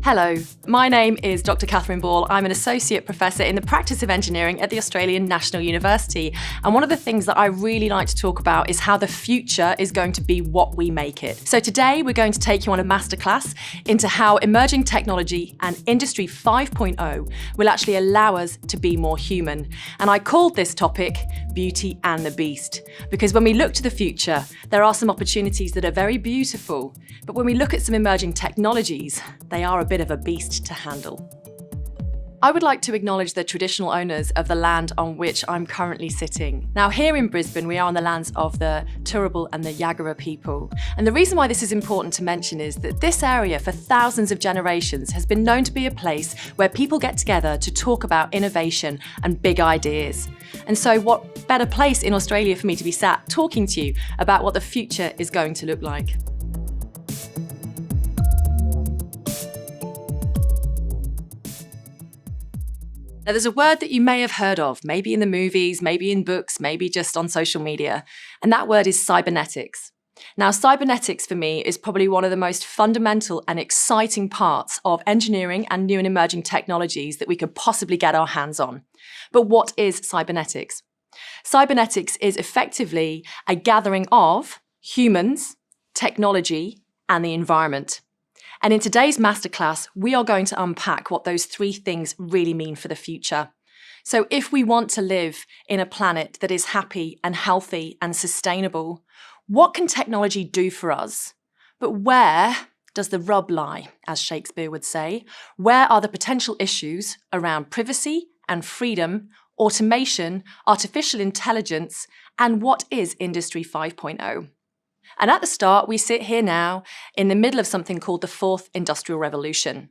Hello, my name is Dr. Catherine Ball. I'm an Associate Professor in the Practice of Engineering at the Australian National University. And one of the things that I really like to talk about is how the future is going to be what we make it. So today we're going to take you on a masterclass into how emerging technology and Industry 5.0 will actually allow us to be more human. And I called this topic Beauty and the Beast, because when we look to the future, there are some opportunities that are very beautiful. But when we look at some emerging technologies, they are a bit of a beast to handle. I would like to acknowledge the traditional owners of the land on which I'm currently sitting. Now, here in Brisbane, we are on the lands of the Turrbal and the Yagara people. And the reason why this is important to mention is that this area for thousands of generations has been known to be a place where people get together to talk about innovation and big ideas. And so what better place in Australia for me to be sat talking to you about what the future is going to look like. Now, there's a word that you may have heard of, maybe in the movies, maybe in books, maybe just on social media, and that word is cybernetics. Now, cybernetics for me is probably one of the most fundamental and exciting parts of engineering and new and emerging technologies that we could possibly get our hands on. But what is cybernetics? Cybernetics is effectively a gathering of humans, technology, and the environment. And in today's masterclass, we are going to unpack what those three things really mean for the future. So if we want to live in a planet that is happy and healthy and sustainable, what can technology do for us? But where does the rub lie, as Shakespeare would say? Where are the potential issues around privacy and freedom, automation, artificial intelligence, and what is Industry 5.0? And at the start, we sit here now in the middle of something called the Fourth Industrial Revolution.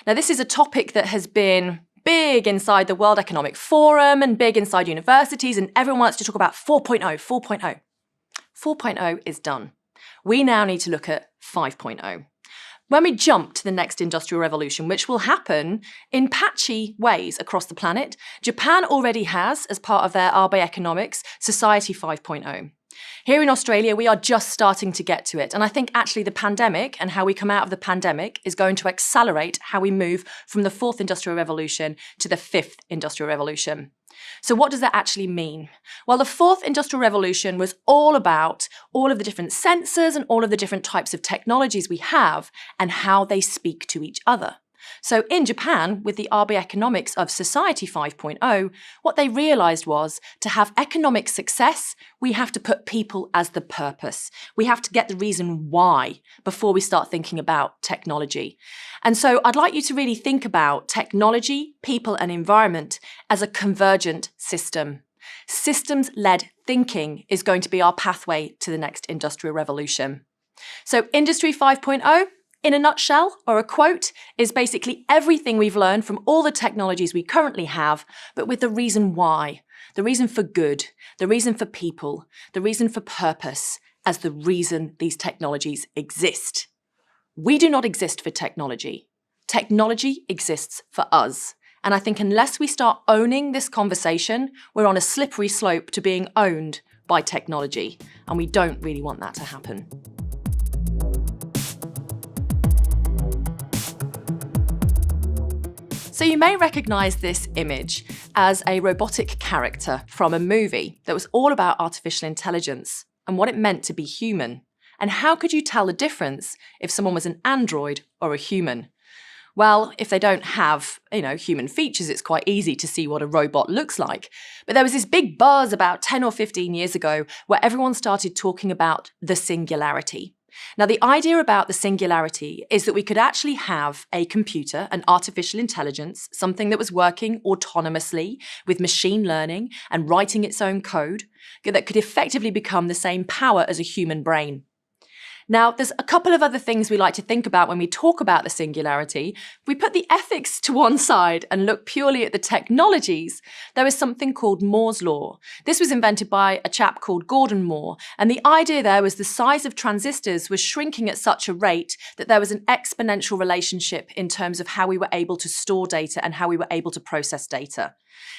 Now, this is a topic that has been big inside the World Economic Forum and big inside universities, and everyone wants to talk about 4.0, 4.0. 4.0 is done. We now need to look at 5.0. When we jump to the next industrial revolution, which will happen in patchy ways across the planet, Japan already has, as part of their Abe economics, Society 5.0. Here in Australia, we are just starting to get to it. And I think actually the pandemic and how we come out of the pandemic is going to accelerate how we move from the fourth industrial revolution to the fifth industrial revolution. So what does that actually mean? Well, the fourth industrial revolution was all about all of the different sensors and all of the different types of technologies we have and how they speak to each other. So in Japan, with the Abe economics of Society 5.0, what they realized was to have economic success, we have to put people as the purpose. We have to get the reason why before we start thinking about technology. And so I'd like you to really think about technology, people, and environment as a convergent system. Systems-led thinking is going to be our pathway to the next industrial revolution. So Industry 5.0, in a nutshell, or a quote, is basically everything we've learned from all the technologies we currently have, but with the reason why, the reason for good, the reason for people, the reason for purpose, as the reason these technologies exist. We do not exist for technology. Technology exists for us. And I think unless we start owning this conversation, we're on a slippery slope to being owned by technology. And we don't really want that to happen. So you may recognize this image as a robotic character from a movie that was all about artificial intelligence and what it meant to be human. And how could you tell the difference if someone was an android or a human? Well, if they don't have, human features, it's quite easy to see what a robot looks like. But there was this big buzz about 10 or 15 years ago where everyone started talking about the singularity. Now, the idea about the singularity is that we could actually have a computer, an artificial intelligence, something that was working autonomously with machine learning and writing its own code that could effectively become the same power as a human brain. Now, there's a couple of other things we like to think about when we talk about the singularity. If we put the ethics to one side and look purely at the technologies, there is something called Moore's law. This was invented by a chap called Gordon Moore, and the idea there was the size of transistors was shrinking at such a rate that there was an exponential relationship in terms of how we were able to store data and how we were able to process data.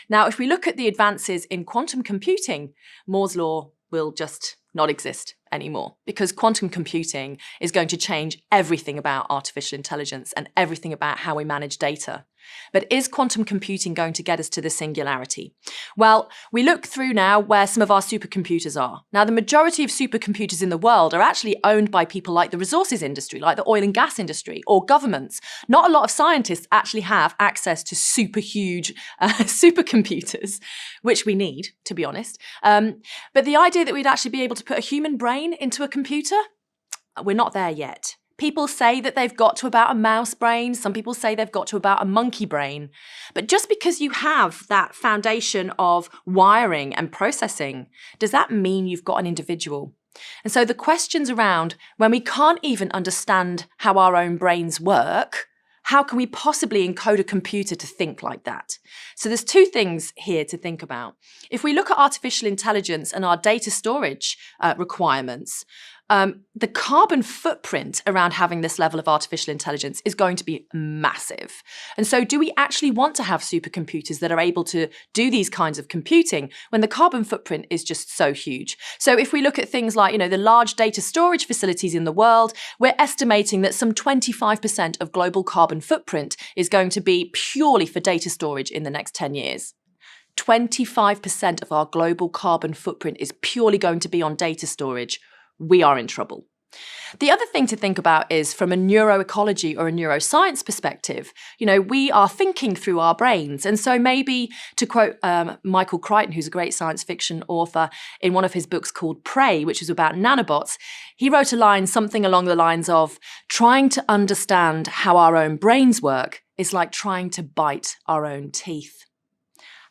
Now, if we look at the advances in quantum computing, Moore's law will just not exist anymore, because quantum computing is going to change everything about artificial intelligence and everything about how we manage data. But is quantum computing going to get us to the singularity? Well, we look through now where some of our supercomputers are. Now, the majority of supercomputers in the world are actually owned by people like the resources industry, like the oil and gas industry, or governments. Not a lot of scientists actually have access to super huge supercomputers, which we need, to be honest. But the idea that we'd actually be able to put a human brain into a computer, we're not there yet. People say that they've got to about a mouse brain. Some people say they've got to about a monkey brain. But just because you have that foundation of wiring and processing, does that mean you've got an individual? And so the questions around when we can't even understand how our own brains work, how can we possibly encode a computer to think like that? So there's two things here to think about. If we look at artificial intelligence and our data storage requirements, the carbon footprint around having this level of artificial intelligence is going to be massive. And so do we actually want to have supercomputers that are able to do these kinds of computing when the carbon footprint is just so huge? So if we look at things like, the large data storage facilities in the world, we're estimating that some 25% of global carbon footprint is going to be purely for data storage in the next 10 years. 25% of our global carbon footprint is purely going to be on data storage. We are in trouble. The other thing to think about is from a neuroecology or a neuroscience perspective, we are thinking through our brains. And so maybe, to quote Michael Crichton, who's a great science fiction author, in one of his books called Prey, which is about nanobots, he wrote a line something along the lines of, trying to understand how our own brains work is like trying to bite our own teeth.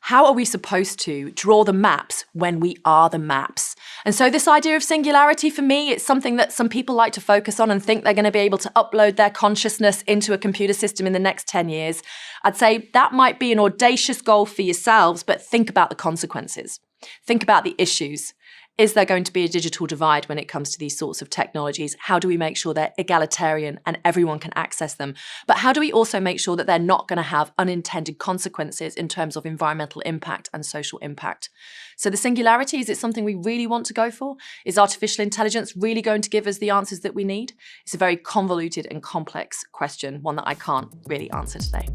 How are we supposed to draw the maps when we are the maps? And so this idea of singularity, for me, it's something that some people like to focus on and think they're going to be able to upload their consciousness into a computer system in the next 10 years. I'd say that might be an audacious goal for yourselves, but think about the consequences. Think about the issues. Is there going to be a digital divide when it comes to these sorts of technologies? How do we make sure they're egalitarian and everyone can access them? But how do we also make sure that they're not going to have unintended consequences in terms of environmental impact and social impact? So the singularity, is it something we really want to go for? Is artificial intelligence really going to give us the answers that we need? It's a very convoluted and complex question, one that I can't really answer today.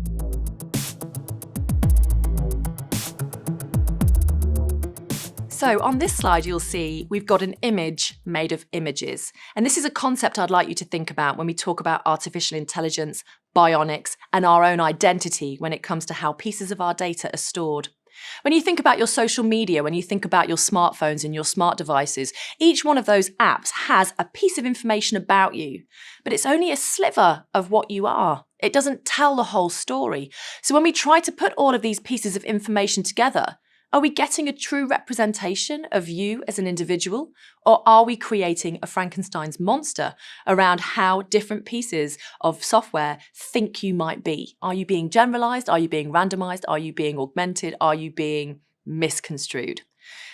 So on this slide, you'll see we've got an image made of images. And this is a concept I'd like you to think about when we talk about artificial intelligence, bionics, and our own identity when it comes to how pieces of our data are stored. When you think about your social media, when you think about your smartphones and your smart devices, each one of those apps has a piece of information about you, but it's only a sliver of what you are. It doesn't tell the whole story. So when we try to put all of these pieces of information together, are we getting a true representation of you as an individual, or are we creating a Frankenstein's monster around how different pieces of software think you might be? Are you being generalized? Are you being randomized? Are you being augmented? Are you being misconstrued?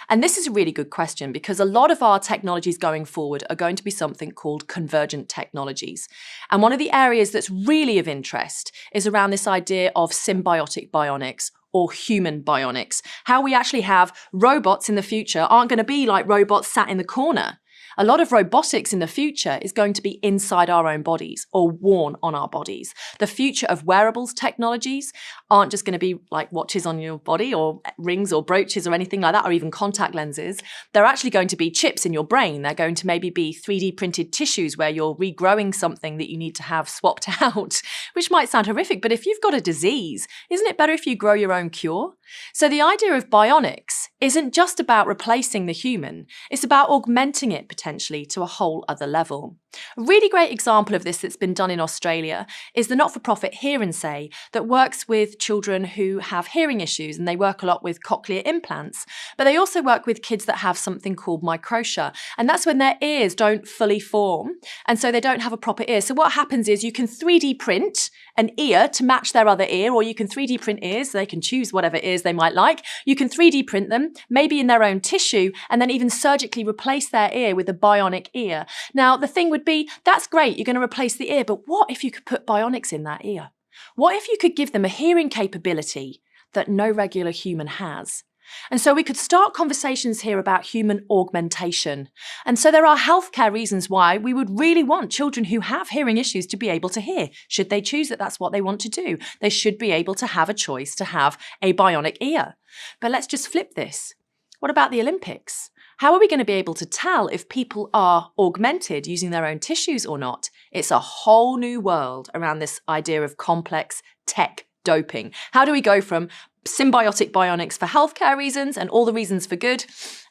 And this is a really good question because a lot of our technologies going forward are going to be something called convergent technologies. And one of the areas that's really of interest is around this idea of symbiotic bionics or human bionics. How we actually have robots in the future aren't going to be like robots sat in the corner. A lot of robotics in the future is going to be inside our own bodies or worn on our bodies. The future of wearables technologies aren't just going to be like watches on your body or rings or brooches or anything like that, or even contact lenses. They're actually going to be chips in your brain. They're going to maybe be 3D printed tissues where you're regrowing something that you need to have swapped out, which might sound horrific, but if you've got a disease, isn't it better if you grow your own cure? So the idea of bionics isn't just about replacing the human, it's about augmenting it potentially to a whole other level. A really great example of this that's been done in Australia is the not-for-profit Hear and Say that works with children who have hearing issues, and they work a lot with cochlear implants, but they also work with kids that have something called microtia, and that's when their ears don't fully form, and so they don't have a proper ear. So what happens is you can 3D print an ear to match their other ear, or you can 3D print ears so they can choose whatever ears they might like. You can 3D print them, maybe in their own tissue, and then even surgically replace their ear with a bionic ear. Now, the thing would be, that's great, you're going to replace the ear, but what if you could put bionics in that ear? What if you could give them a hearing capability that no regular human has? And so we could start conversations here about human augmentation. And so there are healthcare reasons why we would really want children who have hearing issues to be able to hear. Should they choose that that's what they want to do, they should be able to have a choice to have a bionic ear. But let's just flip this. What about the Olympics? How are we going to be able to tell if people are augmented using their own tissues or not? It's a whole new world around this idea of complex tech doping. How do we go from symbiotic bionics for healthcare reasons and all the reasons for good?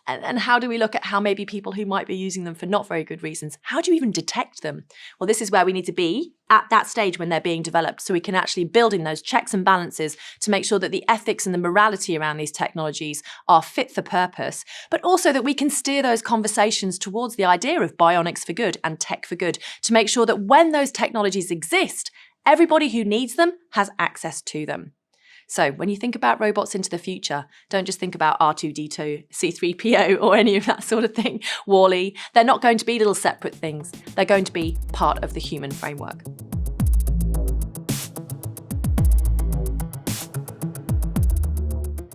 And how do we look at how maybe people who might be using them for not very good reasons, how do you even detect them? Well, this is where we need to be at that stage when they're being developed, so we can actually build in those checks and balances to make sure that the ethics and the morality around these technologies are fit for purpose, but also that we can steer those conversations towards the idea of bionics for good and tech for good to make sure that when those technologies exist, everybody who needs them has access to them. So when you think about robots into the future, don't just think about R2-D2, C3PO or any of that sort of thing, Wall-E. They're not going to be little separate things. They're going to be part of the human framework.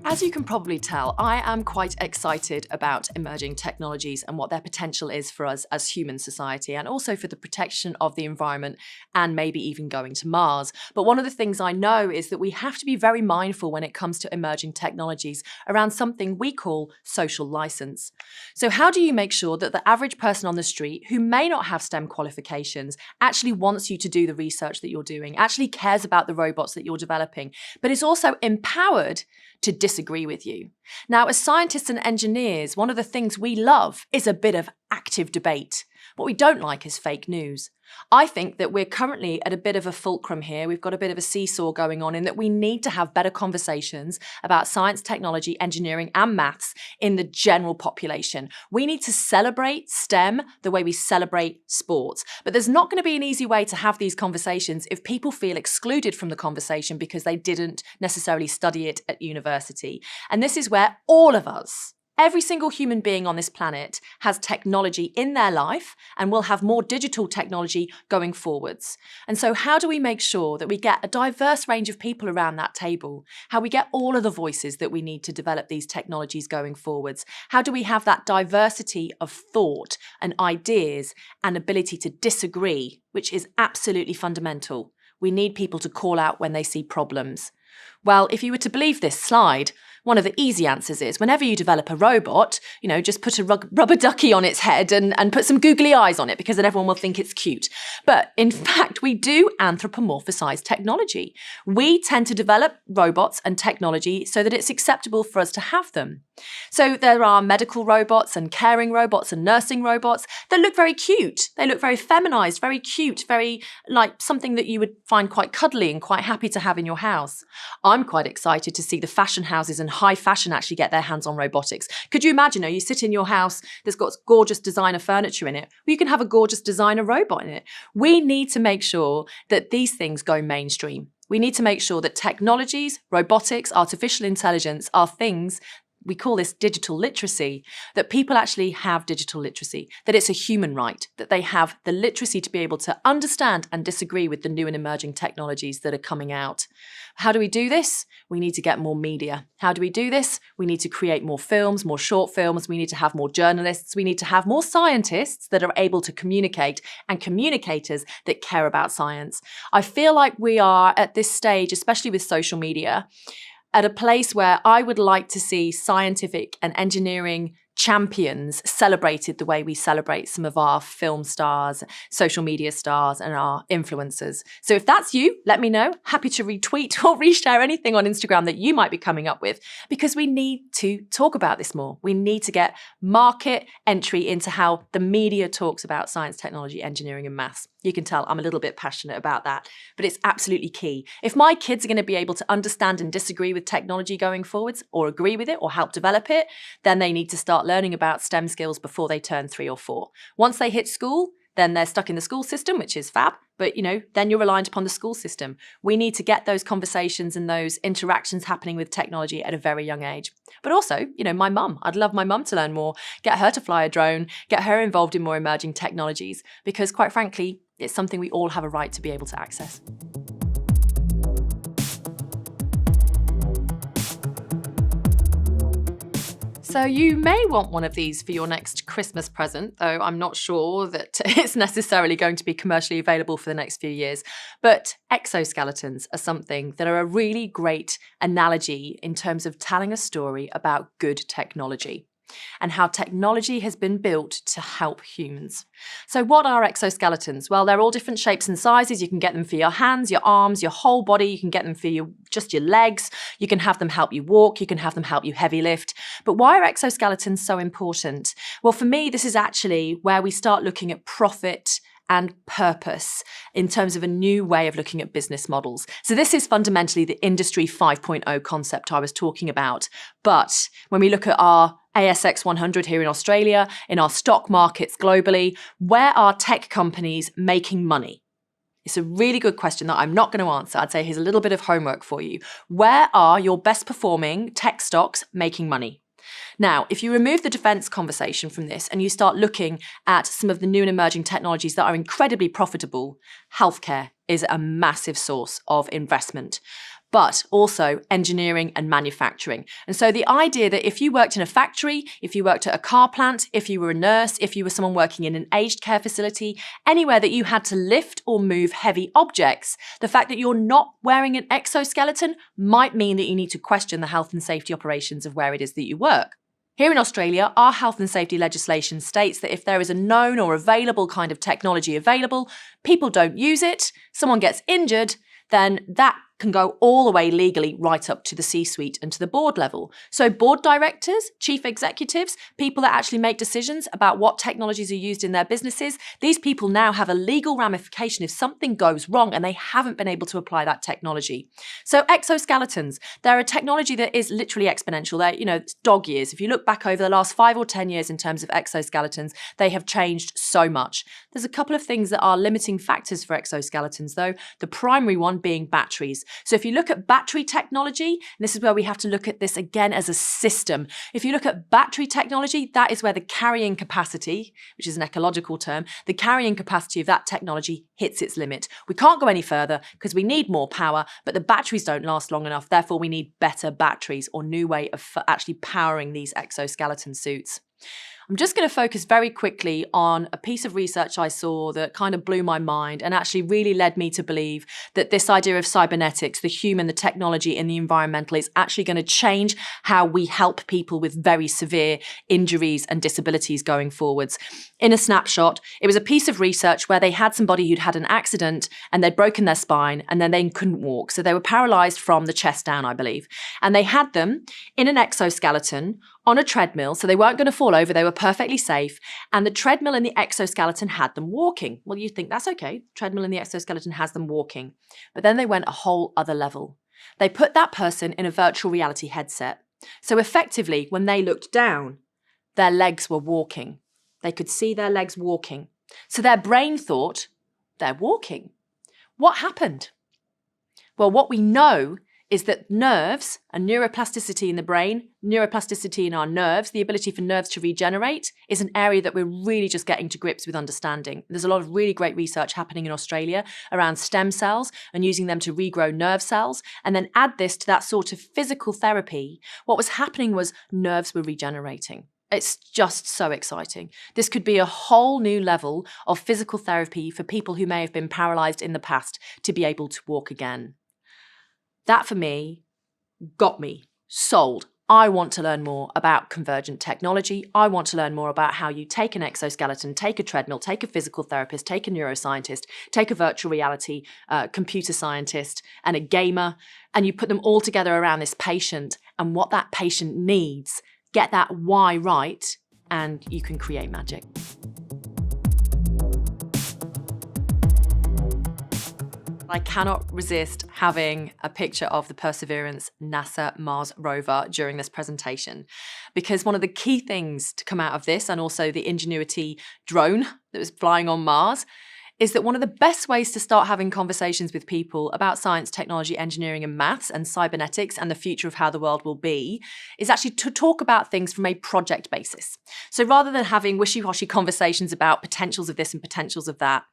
As you can probably tell, I am quite excited about emerging technologies and what their potential is for us as human society, and also for the protection of the environment and maybe even going to Mars. But one of the things I know is that we have to be very mindful when it comes to emerging technologies around something we call social license. So how do you make sure that the average person on the street who may not have STEM qualifications actually wants you to do the research that you're doing, actually cares about the robots that you're developing, but is also empowered to disagree with you? Now, as scientists and engineers, one of the things we love is a bit of active debate. What we don't like is fake news. I think that we're currently at a bit of a fulcrum here. We've got a bit of a seesaw going on in that we need to have better conversations about science, technology, engineering, and maths in the general population. We need to celebrate STEM the way we celebrate sports. But there's not going to be an easy way to have these conversations if people feel excluded from the conversation because they didn't necessarily study it at university. And this is where all of us, every single human being on this planet, has technology in their life and will have more digital technology going forwards. And so how do we make sure that we get a diverse range of people around that table? How we get all of the voices that we need to develop these technologies going forwards? How do we have that diversity of thought and ideas and ability to disagree, which is absolutely fundamental? We need people to call out when they see problems. Well, if you were to believe this slide, one of the easy answers is whenever you develop a robot, just put a rubber ducky on its head and put some googly eyes on it, because then everyone will think it's cute. But in fact, we do anthropomorphize technology. We tend to develop robots and technology so that it's acceptable for us to have them. So there are medical robots and caring robots and nursing robots that look very cute. They look very feminized, very cute, very like something that you would find quite cuddly and quite happy to have in your house. I'm quite excited to see the fashion houses and high fashion actually get their hands on robotics. Could you imagine, you sit in your house that's got gorgeous designer furniture in it, well, you can have a gorgeous designer robot in it. We need to make sure that these things go mainstream. We need to make sure that technologies, robotics, artificial intelligence are things, we call this digital literacy, that people actually have digital literacy, that it's a human right, that they have the literacy to be able to understand and disagree with the new and emerging technologies that are coming out. How do we do this? We need to get more media. How do we do this? We need to create more films, more short films. We need to have more journalists. We need to have more scientists that are able to communicate, and communicators that care about science. I feel like we are at this stage, especially with social media, at a place where I would like to see scientific and engineering champions celebrated the way we celebrate some of our film stars, social media stars, and our influencers. So if that's you, let me know. Happy to retweet or reshare anything on Instagram that you might be coming up with, because we need to talk about this more. We need to get market entry into how the media talks about science, technology, engineering, and maths. You can tell I'm a little bit passionate about that, but it's absolutely key. If my kids are going to be able to understand and disagree with technology going forwards, or agree with it, or help develop it, then they need to start learning about STEM skills before they turn 3 or 4. Once they hit school, then they're stuck in the school system, which is fab, but then you're reliant upon the school system. We need to get those conversations and those interactions happening with technology at a very young age. But also, my mum, I'd love my mum to learn more, get her to fly a drone, get her involved in more emerging technologies, because quite frankly, it's something we all have a right to be able to access. So you may want one of these for your next Christmas present, though I'm not sure that it's necessarily going to be commercially available for the next few years. But exoskeletons are something that are a really great analogy in terms of telling a story about good technology and how technology has been built to help humans. So what are exoskeletons? Well, they're all different shapes and sizes. You can get them for your hands, your arms, your whole body. You can get them for just your legs. You can have them help you walk. You can have them help you heavy lift. But why are exoskeletons so important? Well, for me, this is actually where we start looking at profit and purpose in terms of a new way of looking at business models. So this is fundamentally the Industry 5.0 concept I was talking about. But when we look at our ASX 100 here in Australia, in our stock markets globally, where are tech companies making money? It's a really good question that I'm not going to answer. I'd say here's a little bit of homework for you. Where are your best performing tech stocks making money? Now, if you remove the defense conversation from this and you start looking at some of the new and emerging technologies that are incredibly profitable, healthcare is a massive source of investment, but also engineering and manufacturing. And so the idea that if you worked in a factory, if you worked at a car plant, if you were a nurse, if you were someone working in an aged care facility, anywhere that you had to lift or move heavy objects, the fact that you're not wearing an exoskeleton might mean that you need to question the health and safety operations of where it is that you work. Here in Australia, our health and safety legislation states that if there is a known or available kind of technology available, people don't use it, someone gets injured, then that can go all the way legally right up to the C-suite and to the board level. So board directors, chief executives, people that actually make decisions about what technologies are used in their businesses, these people now have a legal ramification if something goes wrong and they haven't been able to apply that technology. So exoskeletons, they're a technology that is literally exponential. They're, it's dog years. If you look back over the last 5 or 10 years in terms of exoskeletons, they have changed so much. There's a couple of things that are limiting factors for exoskeletons though, the primary one being batteries. So if you look at battery technology, and this is where we have to look at this again as a system. If you look at battery technology, that is where the carrying capacity, which is an ecological term, the carrying capacity of that technology hits its limit. We can't go any further because we need more power, but the batteries don't last long enough. Therefore, we need better batteries or new way of actually powering these exoskeleton suits. I'm just going to focus very quickly on a piece of research I saw that kind of blew my mind and actually really led me to believe that this idea of cybernetics, the human, the technology and the environmental is actually going to change how we help people with very severe injuries and disabilities going forwards. In a snapshot, it was a piece of research where they had somebody who'd had an accident and they'd broken their spine and then they couldn't walk. So they were paralyzed from the chest down, I believe. And they had them in an exoskeleton on a treadmill, so they weren't going to fall over, they were perfectly safe, and the treadmill and the exoskeleton had them walking. Well, you think that's okay, treadmill and the exoskeleton has them walking. But then they went a whole other level. They put that person in a virtual reality headset. So effectively, when they looked down, their legs were walking. They could see their legs walking. So their brain thought, they're walking. What happened? Well, what we know is that nerves and neuroplasticity in the brain, neuroplasticity in our nerves, the ability for nerves to regenerate is an area that we're really just getting to grips with understanding. There's a lot of really great research happening in Australia around stem cells and using them to regrow nerve cells. And then add this to that sort of physical therapy. What was happening was nerves were regenerating. It's just so exciting. This could be a whole new level of physical therapy for people who may have been paralyzed in the past to be able to walk again. That for me got me sold. I want to learn more about convergent technology. I want to learn more about how you take an exoskeleton, take a treadmill, take a physical therapist, take a neuroscientist, take a virtual reality computer scientist and a gamer, and you put them all together around this patient and what that patient needs, get that why right, and you can create magic. I cannot resist having a picture of the Perseverance NASA Mars rover during this presentation, because one of the key things to come out of this, and also the Ingenuity drone that was flying on Mars, is that one of the best ways to start having conversations with people about science, technology, engineering and maths and cybernetics and the future of how the world will be is actually to talk about things from a project basis. So rather than having wishy-washy conversations about potentials of this and potentials of that,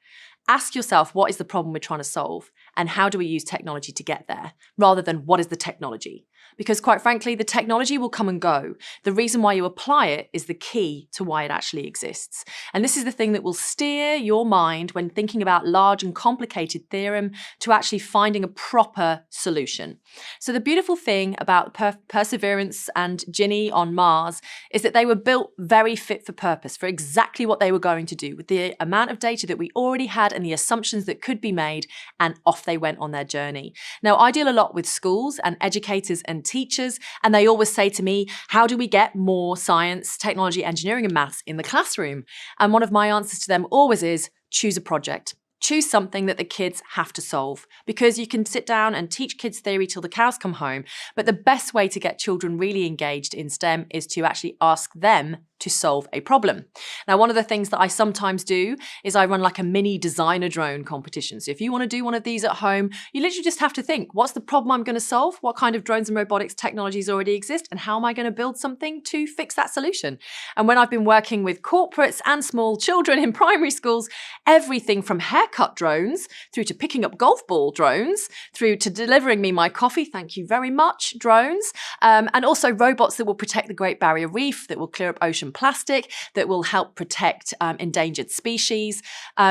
ask yourself, what is the problem we're trying to solve and how do we use technology to get there, rather than what is the technology? Because quite frankly, the technology will come and go. The reason why you apply it is the key to why it actually exists. And this is the thing that will steer your mind when thinking about large and complicated theorem to actually finding a proper solution. So the beautiful thing about Perseverance and Ginny on Mars is that they were built very fit for purpose, for exactly what they were going to do, with the amount of data that we already had and the assumptions that could be made, and off they went on their journey. Now, I deal a lot with schools and educators and teachers, and they always say to me, how do we get more science, technology, engineering, and maths in the classroom? And one of my answers to them always is, choose a project. Choose something that the kids have to solve, because you can sit down and teach kids theory till the cows come home. But the best way to get children really engaged in STEM is to actually ask them to solve a problem. Now, one of the things that I sometimes do is I run like a mini designer drone competition. So if you want to do one of these at home, you literally just have to think, what's the problem I'm going to solve? What kind of drones and robotics technologies already exist? And how am I going to build something to fix that solution? And when I've been working with corporates and small children in primary schools, everything from haircut drones through to picking up golf ball drones, through to delivering me my coffee, thank you very much, drones, and also robots that will protect the Great Barrier Reef, that will clear up ocean plastic, that will help protect endangered species,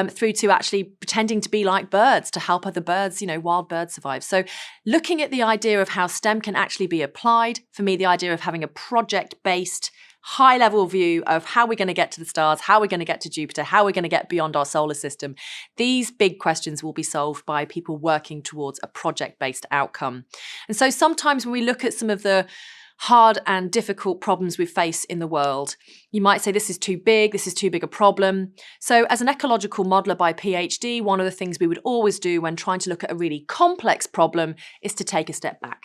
through to actually pretending to be like birds to help other birds, wild birds survive. So looking at the idea of how STEM can actually be applied, for me, the idea of having a project-based high-level view of how we're going to get to the stars, how we're going to get to Jupiter, how we're going to get beyond our solar system. These big questions will be solved by people working towards a project-based outcome. And so sometimes when we look at some of the hard and difficult problems we face in the world, you might say this is too big a problem. So as an ecological modeler by PhD, one of the things we would always do when trying to look at a really complex problem is to take a step back.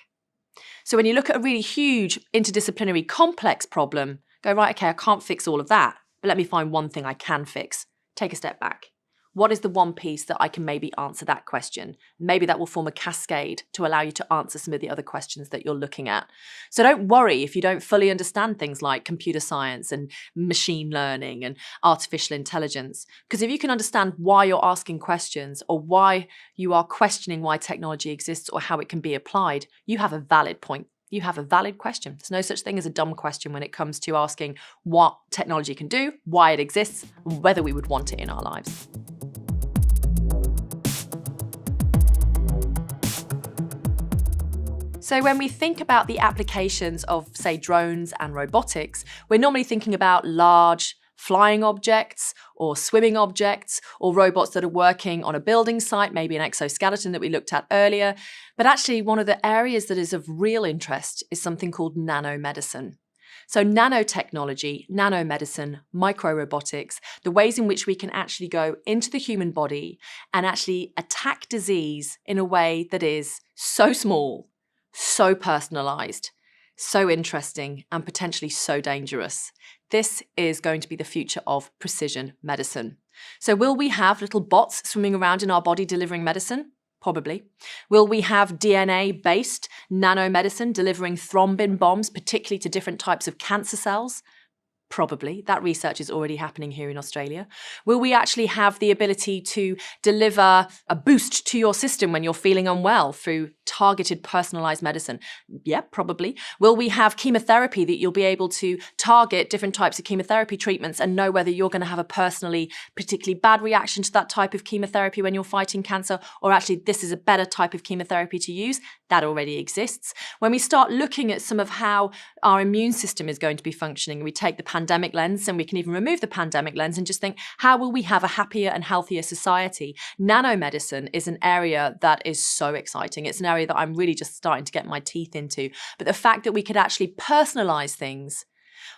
So when you look at a really huge, interdisciplinary, complex problem, go, right, okay, I can't fix all of that, but let me find one thing I can fix. Take a step back. What is the one piece that I can maybe answer that question? Maybe that will form a cascade to allow you to answer some of the other questions that you're looking at. So don't worry if you don't fully understand things like computer science and machine learning and artificial intelligence, because if you can understand why you're asking questions, or why you are questioning why technology exists or how it can be applied, you have a valid point. You have a valid question. There's no such thing as a dumb question when it comes to asking what technology can do, why it exists, and whether we would want it in our lives. So when we think about the applications of, say, drones and robotics, we're normally thinking about large flying objects or swimming objects, or robots that are working on a building site, maybe an exoskeleton that we looked at earlier. But actually, one of the areas that is of real interest is something called nanomedicine. So nanotechnology, nanomedicine, microrobotics, the ways in which we can actually go into the human body and actually attack disease in a way that is so small, so personalized, so interesting, and potentially so dangerous. This is going to be the future of precision medicine. So will we have little bots swimming around in our body delivering medicine? Probably. Will we have DNA-based nanomedicine delivering thrombin bombs, particularly to different types of cancer cells? Probably. That research is already happening here in Australia. Will we actually have the ability to deliver a boost to your system when you're feeling unwell through targeted personalized medicine? Yeah, probably. Will we have chemotherapy that you'll be able to target different types of chemotherapy treatments and know whether you're going to have a personally particularly bad reaction to that type of chemotherapy when you're fighting cancer, or actually this is a better type of chemotherapy to use? That already exists. When we start looking at some of how our immune system is going to be functioning, we take the pandemic lens, and we can even remove the pandemic lens and just think, how will we have a happier and healthier society? Nanomedicine is an area that is so exciting. It's an area that I'm really just starting to get my teeth into. But the fact that we could actually personalize things.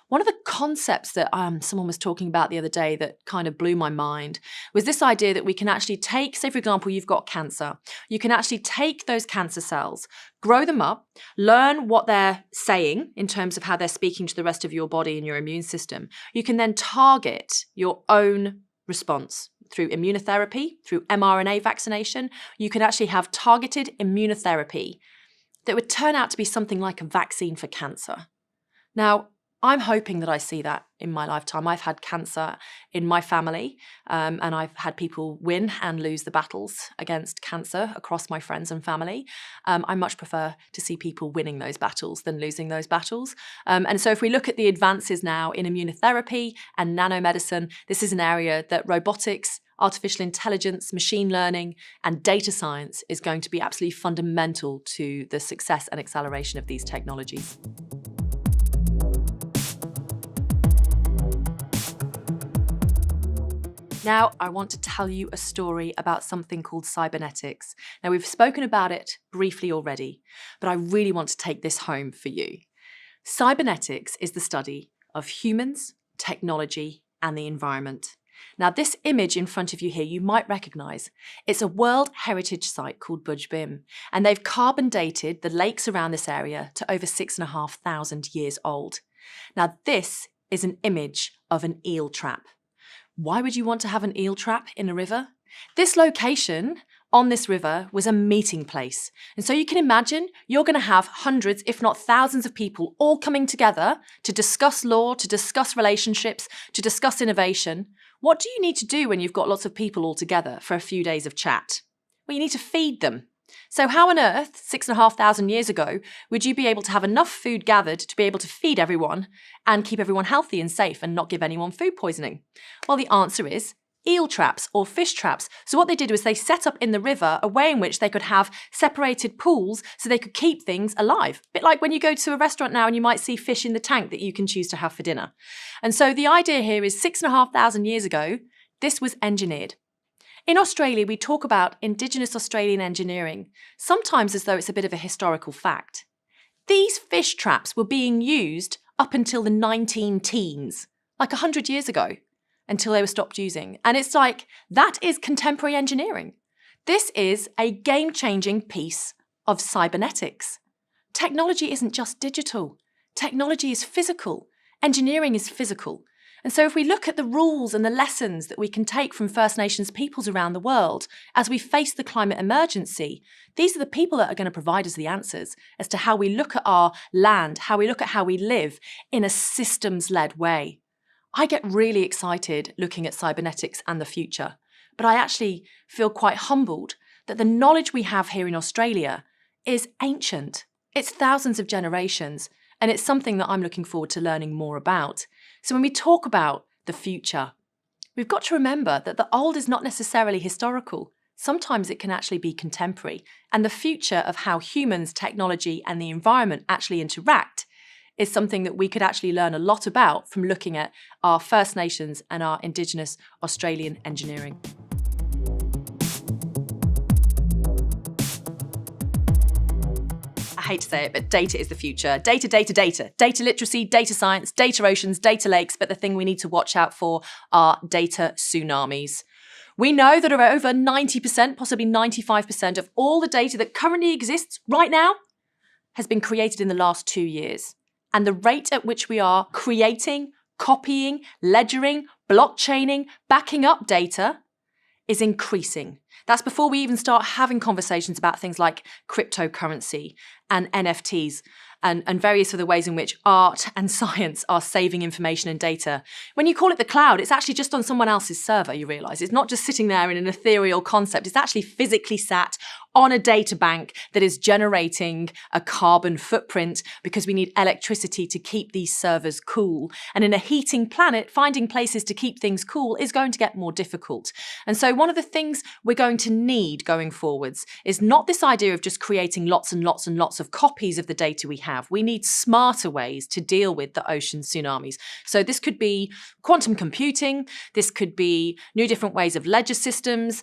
One of the concepts that someone was talking about the other day that kind of blew my mind was this idea that we can actually take, say for example, you've got cancer. You can actually take those cancer cells, grow them up, learn what they're saying in terms of how they're speaking to the rest of your body and your immune system. You can then target your own response through immunotherapy, through mRNA vaccination. You can actually have targeted immunotherapy that would turn out to be something like a vaccine for cancer. Now, I'm hoping that I see that in my lifetime. I've had cancer in my family, and I've had people win and lose the battles against cancer across my friends and family. I much prefer to see people winning those battles than losing those battles. And so if we look at the advances now in immunotherapy and nanomedicine, this is an area that robotics, artificial intelligence, machine learning, and data science is going to be absolutely fundamental to the success and acceleration of these technologies. Now, I want to tell you a story about something called cybernetics. Now, we've spoken about it briefly already, but I really want to take this home for you. Cybernetics is the study of humans, technology, and the environment. Now, this image in front of you here, you might recognize. It's a World Heritage Site called Budj Bim, and they've carbon dated the lakes around this area to over 6,500 years old. Now, this is an image of an eel trap. Why would you want to have an eel trap in a river? This location on this river was a meeting place. And so you can imagine you're going to have hundreds, if not thousands of people all coming together to discuss law, to discuss relationships, to discuss innovation. What do you need to do when you've got lots of people all together for a few days of chat? Well, you need to feed them. So how on earth, 6,500 years ago, would you be able to have enough food gathered to be able to feed everyone and keep everyone healthy and safe and not give anyone food poisoning? Well, the answer is eel traps or fish traps. So what they did was they set up in the river a way in which they could have separated pools so they could keep things alive. A bit like when you go to a restaurant now and you might see fish in the tank that you can choose to have for dinner. And so the idea here is 6,500 years ago, this was engineered. In Australia, we talk about Indigenous Australian engineering, sometimes as though it's a bit of a historical fact. These fish traps were being used up until the 19-teens, like 100 years ago, until they were stopped using. And it's like, that is contemporary engineering. This is a game-changing piece of cybernetics. Technology isn't just digital. Technology is physical. Engineering is physical. And so if we look at the rules and the lessons that we can take from First Nations peoples around the world as we face the climate emergency, these are the people that are going to provide us the answers as to how we look at our land, how we look at how we live in a systems-led way. I get really excited looking at cybernetics and the future, but I actually feel quite humbled that the knowledge we have here in Australia is ancient. It's thousands of generations, and it's something that I'm looking forward to learning more about. So when we talk about the future, we've got to remember that the old is not necessarily historical. Sometimes it can actually be contemporary. And the future of how humans, technology, and the environment actually interact is something that we could actually learn a lot about from looking at our First Nations and our Indigenous Australian engineering. I hate to say it, but data is the future. Data, data, data. Data literacy, data science, data oceans, data lakes, but the thing we need to watch out for are data tsunamis. We know that over 90%, possibly 95% of all the data that currently exists right now has been created in the last 2 years. And the rate at which we are creating, copying, ledgering, blockchaining, backing up data is increasing. That's before we even start having conversations about things like cryptocurrency and NFTs and various other ways in which art and science are saving information and data. When you call it the cloud, it's actually just on someone else's server, you realise. It's not just sitting there in an ethereal concept. It's actually physically sat on a data bank that is generating a carbon footprint because we need electricity to keep these servers cool. And in a heating planet, finding places to keep things cool is going to get more difficult. And so one of the things we're going to need going forwards is not this idea of just creating lots and lots and lots of copies of the data we have. We need smarter ways to deal with the ocean tsunamis. So this could be quantum computing. This could be new different ways of ledger systems.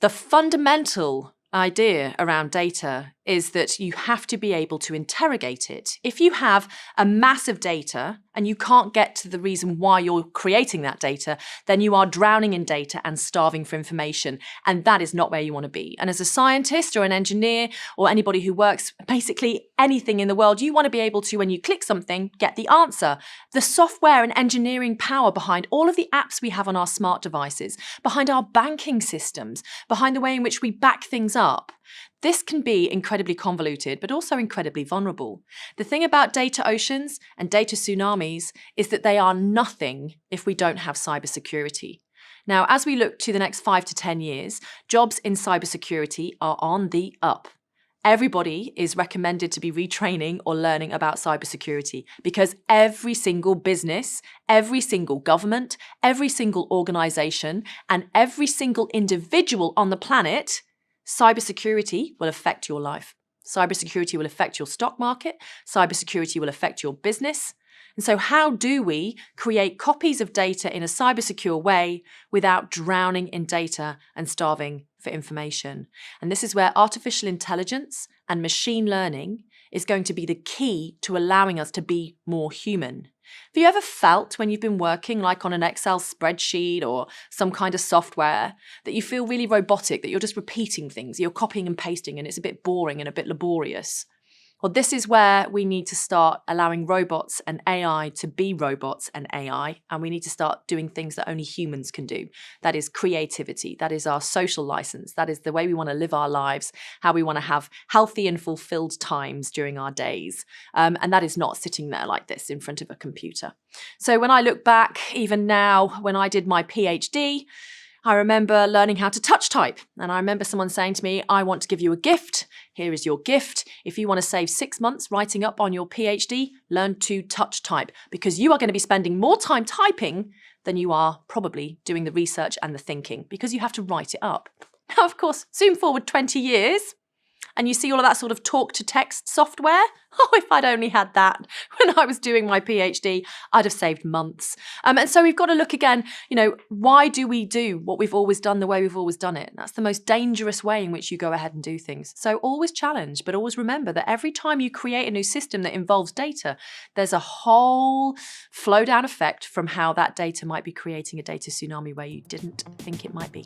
The fundamental idea around data is that you have to be able to interrogate it. If you have a mass of data and you can't get to the reason why you're creating that data, then you are drowning in data and starving for information. And that is not where you want to be. And as a scientist or an engineer or anybody who works basically anything in the world, you want to be able to, when you click something, get the answer. The software and engineering power behind all of the apps we have on our smart devices, behind our banking systems, behind the way in which we back things up, this can be incredibly convoluted, but also incredibly vulnerable. The thing about data oceans and data tsunamis is that they are nothing if we don't have cybersecurity. Now, as we look to the next 5 to 10 years, jobs in cybersecurity are on the up. Everybody is recommended to be retraining or learning about cybersecurity because every single business, every single government, every single organization, and every single individual on the planet, cybersecurity will affect your life. Cybersecurity will affect your stock market. Cybersecurity will affect your business. And so how do we create copies of data in a cybersecure way without drowning in data and starving for information? And this is where artificial intelligence and machine learning is going to be the key to allowing us to be more human. Have you ever felt when you've been working like on an Excel spreadsheet or some kind of software that you feel really robotic, that you're just repeating things, you're copying and pasting and it's a bit boring and a bit laborious? Well, this is where we need to start allowing robots and AI to be robots and AI, and we need to start doing things that only humans can do. That is creativity, that is our social license, that is the way we want to live our lives, how we want to have healthy and fulfilled times during our days. And that is not sitting there like this in front of a computer. So when I look back, even now, when I did my PhD, I remember learning how to touch type. And I remember someone saying to me, I want to give you a gift. Here is your gift. If you want to save 6 months writing up on your PhD, learn to touch type because you are going to be spending more time typing than you are probably doing the research and the thinking because you have to write it up. Now, of course, zoom forward 20 years and you see all of that sort of talk-to-text software. Oh, if I'd only had that when I was doing my PhD, I'd have saved months. And so we've got to look again, why do we do what we've always done the way we've always done it? That's the most dangerous way in which you go ahead and do things. So always challenge, but always remember that every time you create a new system that involves data, there's a whole flow-down effect from how that data might be creating a data tsunami where you didn't think it might be.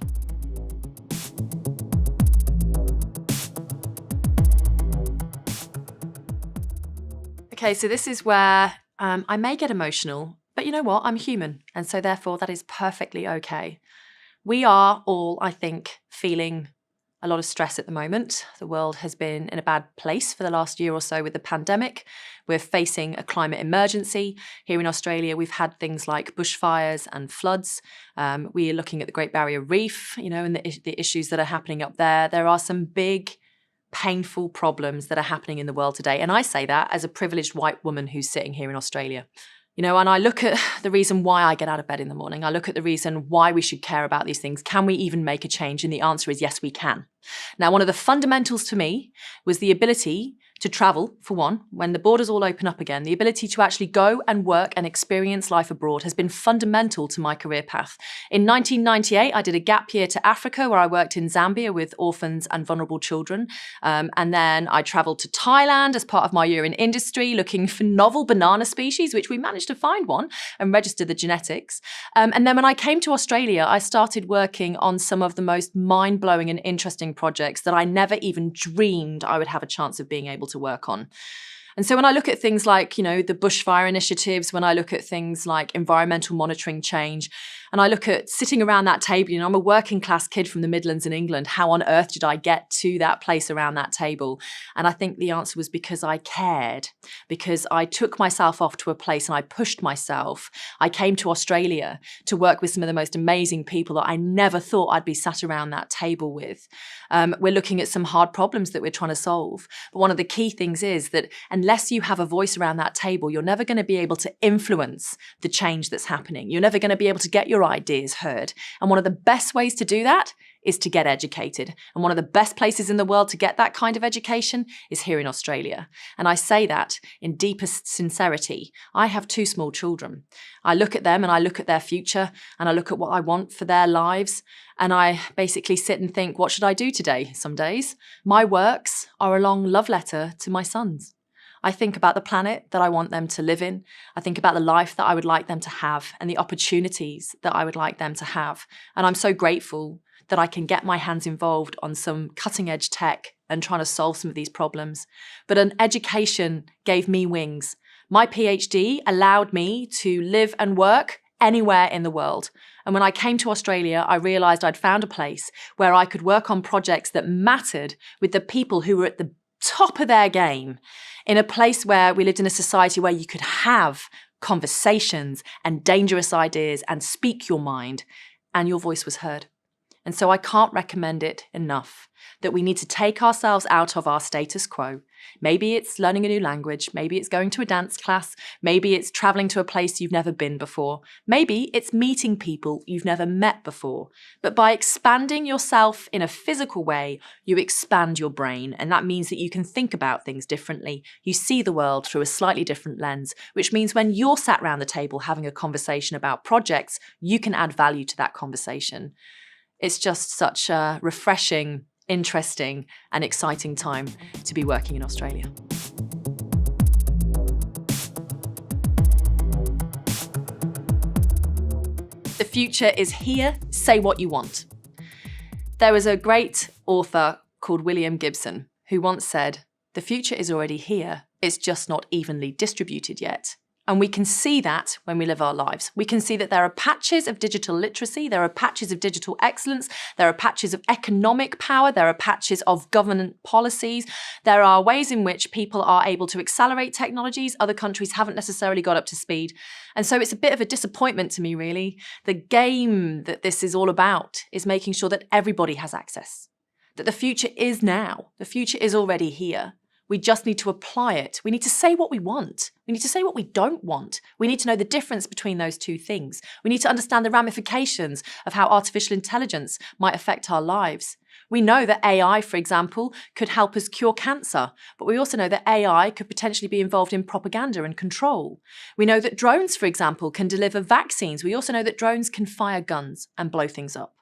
Okay, so this is where I may get emotional, but you know what? I'm human, and so therefore that is perfectly okay. We are all, I think, feeling a lot of stress at the moment. The world has been in a bad place for the last year or so with the pandemic. We're facing a climate emergency. Here in Australia, we've had things like bushfires and floods. We are looking at the Great Barrier Reef, and the issues that are happening up there. There are some big painful problems that are happening in the world today. And I say that as a privileged white woman who's sitting here in Australia. And I look at the reason why I get out of bed in the morning. I look at the reason why we should care about these things. Can we even make a change? And the answer is yes, we can. Now, one of the fundamentals to me was the ability to travel, for one, when the borders all open up again. The ability to actually go and work and experience life abroad has been fundamental to my career path. In 1998, I did a gap year to Africa where I worked in Zambia with orphans and vulnerable children. And then I traveled to Thailand as part of my year in industry, looking for novel banana species, which we managed to find one and register the genetics. And then when I came to Australia, I started working on some of the most mind-blowing and interesting projects that I never even dreamed I would have a chance of being able to work on. And so when I look at things like, the bushfire initiatives, when I look at things like environmental monitoring change, and I look at sitting around that table, I'm a working class kid from the Midlands in England. How on earth did I get to that place around that table? And I think the answer was because I cared, because I took myself off to a place and I pushed myself. I came to Australia to work with some of the most amazing people that I never thought I'd be sat around that table with. We're looking at some hard problems that we're trying to solve. But one of the key things is that unless you have a voice around that table, you're never going to be able to influence the change that's happening. You're never going to be able to get your ideas heard. And one of the best ways to do that is to get educated. And one of the best places in the world to get that kind of education is here in Australia. And I say that in deepest sincerity. I have 2 small children. I look at them and I look at their future and I look at what I want for their lives. And I basically sit and think, what should I do today? Some days. My works are a long love letter to my sons. I think about the planet that I want them to live in. I think about the life that I would like them to have and the opportunities that I would like them to have. And I'm so grateful that I can get my hands involved on some cutting edge tech and trying to solve some of these problems. But an education gave me wings. My PhD allowed me to live and work anywhere in the world. And when I came to Australia, I realised I'd found a place where I could work on projects that mattered with the people who were at the top of their game, in a place where we lived in a society where you could have conversations and dangerous ideas and speak your mind, and your voice was heard. And so I can't recommend it enough that we need to take ourselves out of our status quo. Maybe it's learning a new language, maybe it's going to a dance class, maybe it's traveling to a place you've never been before, maybe it's meeting people you've never met before. But by expanding yourself in a physical way, you expand your brain, and that means that you can think about things differently. You see the world through a slightly different lens, which means when you're sat around the table having a conversation about projects, you can add value to that conversation. It's just such a refreshing, interesting and exciting time to be working in Australia. The future is here, say what you want. There was a great author called William Gibson who once said, "The future is already here, it's just not evenly distributed yet." And we can see that when we live our lives. We can see that there are patches of digital literacy, there are patches of digital excellence, there are patches of economic power, there are patches of government policies. There are ways in which people are able to accelerate technologies. Other countries haven't necessarily got up to speed. And so it's a bit of a disappointment to me, really. The game that this is all about is making sure that everybody has access, that the future is now, the future is already here. We just need to apply it. We need to say what we want. We need to say what we don't want. We need to know the difference between those two things. We need to understand the ramifications of how artificial intelligence might affect our lives. We know that AI, for example, could help us cure cancer, but we also know that AI could potentially be involved in propaganda and control. We know that drones, for example, can deliver vaccines. We also know that drones can fire guns and blow things up.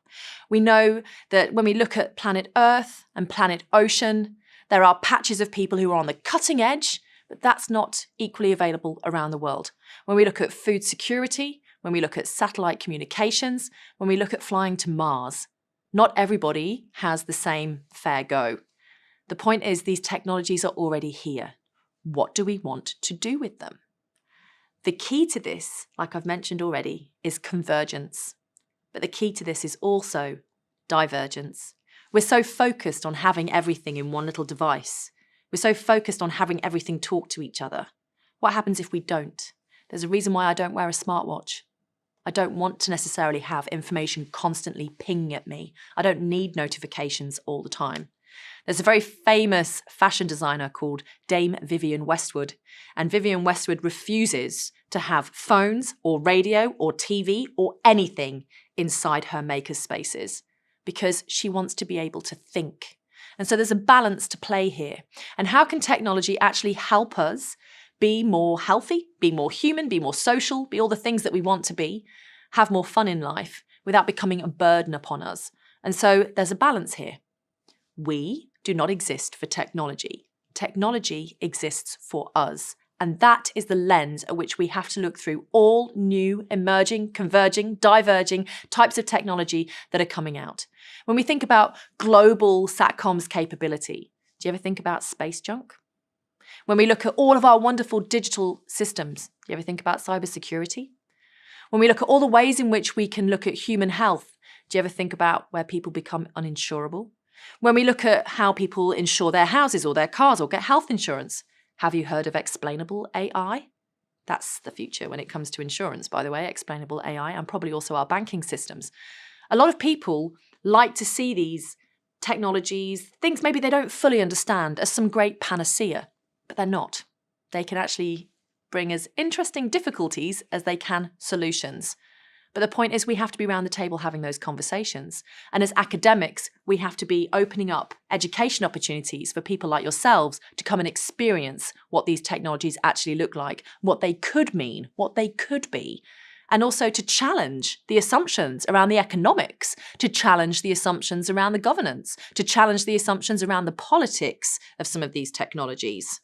We know that when we look at planet Earth and planet Ocean, there are patches of people who are on the cutting edge, but that's not equally available around the world. When we look at food security, when we look at satellite communications, when we look at flying to Mars, not everybody has the same fair go. The point is, these technologies are already here. What do we want to do with them? The key to this, like I've mentioned already, is convergence. But the key to this is also divergence. We're so focused on having everything in one little device. We're so focused on having everything talk to each other. What happens if we don't? There's a reason why I don't wear a smartwatch. I don't want to necessarily have information constantly pinging at me. I don't need notifications all the time. There's a very famous fashion designer called Dame Vivienne Westwood, and Vivienne Westwood refuses to have phones or radio or TV or anything inside her makers' spaces, because she wants to be able to think. And so there's a balance to play here. And how can technology actually help us be more healthy, be more human, be more social, be all the things that we want to be, have more fun in life without becoming a burden upon us? And so there's a balance here. We do not exist for technology. Technology exists for us. And that is the lens at which we have to look through all new, emerging, converging, diverging types of technology that are coming out. When we think about global SATCOM's capability, do you ever think about space junk? When we look at all of our wonderful digital systems, do you ever think about cybersecurity? When we look at all the ways in which we can look at human health, do you ever think about where people become uninsurable? When we look at how people insure their houses or their cars or get health insurance, have you heard of explainable AI? That's the future when it comes to insurance, by the way, explainable AI, and probably also our banking systems. A lot of people like to see these technologies, things maybe they don't fully understand, as some great panacea, but they're not. They can actually bring as interesting difficulties as they can solutions. But the point is, we have to be around the table having those conversations. And as academics, we have to be opening up education opportunities for people like yourselves to come and experience what these technologies actually look like, what they could mean, what they could be, and also to challenge the assumptions around the economics, to challenge the assumptions around the governance, to challenge the assumptions around the politics of some of these technologies.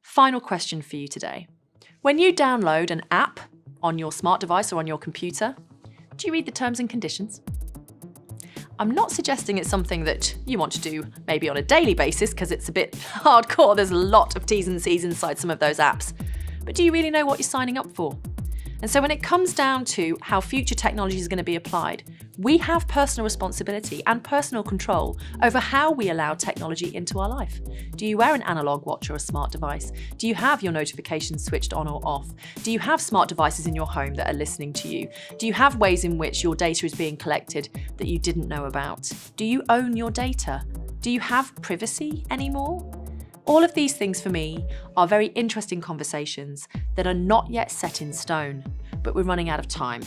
Final question for you today. When you download an app on your smart device or on your computer, do you read the terms and conditions? I'm not suggesting it's something that you want to do maybe on a daily basis because it's a bit hardcore. There's a lot of T's and C's inside some of those apps. But do you really know what you're signing up for? And so when it comes down to how future technology is going to be applied, we have personal responsibility and personal control over how we allow technology into our life. Do you wear an analog watch or a smart device? Do you have your notifications switched on or off? Do you have smart devices in your home that are listening to you? Do you have ways in which your data is being collected that you didn't know about? Do you own your data? Do you have privacy anymore? All of these things for me are very interesting conversations that are not yet set in stone, but we're running out of time.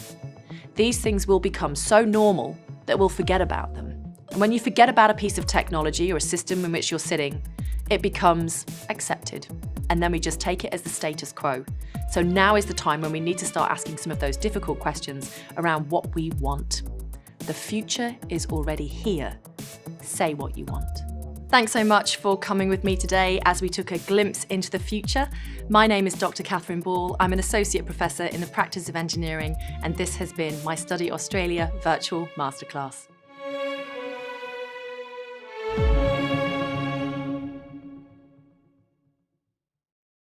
These things will become so normal that we'll forget about them. And when you forget about a piece of technology or a system in which you're sitting, it becomes accepted. And then we just take it as the status quo. So now is the time when we need to start asking some of those difficult questions around what we want. The future is already here. Say what you want. Thanks so much for coming with me today as we took a glimpse into the future. My name is Dr. Catherine Ball. I'm an Associate Professor in the Practice of Engineering, and this has been my Study Australia Virtual Masterclass.